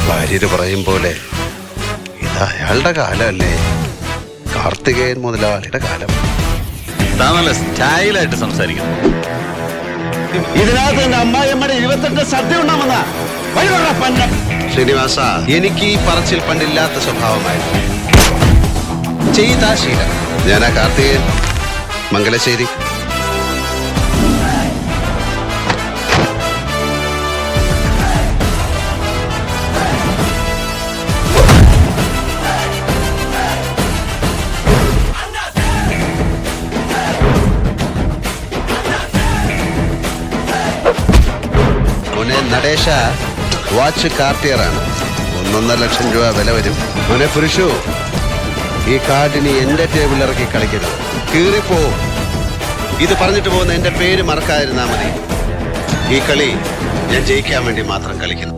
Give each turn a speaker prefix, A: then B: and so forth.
A: ഭാര്യര് പറയും പോലെ ഇത് അയാളുടെ കാലമല്ലേ, കാർത്തികേയൻ മുതലാളിയുടെ കാലം.
B: നല്ല സ്റ്റൈലായിട്ട് സംസാരിക്കുന്നു.
C: ഇതിനകത്ത് എന്റെ അമ്മായിയമ്മയുടെ 28 സദ്യ ഉണ്ടാവുന്ന
A: ശ്രീനിവാസ, എനിക്ക് ഈ പറച്ചിൽ പണ്ടില്ലാത്ത സ്വഭാവമായിരുന്നു. ചെയ്താ ശീലം. ഞാനാ കാർത്തികേയൻ, മംഗലശ്ശേരി. മോനെ നടേശ, വാച്ച് കാർട്ടിയറാണ്. 1.5 ലക്ഷം രൂപ വില വരും. മോനെ പുരുഷു, ഈ കാർഡിന് എന്റെ ടേബിൾ ഇറക്കി കളിക്കരുത്, കീറിപ്പോ. ഇത് പറഞ്ഞിട്ട് പോകുന്ന എന്റെ പേര് മറക്കാതിരുന്നാ മതി. ഈ കളി ഞാൻ ജയിക്കാൻ വേണ്ടി മാത്രം കളിക്കുന്നു.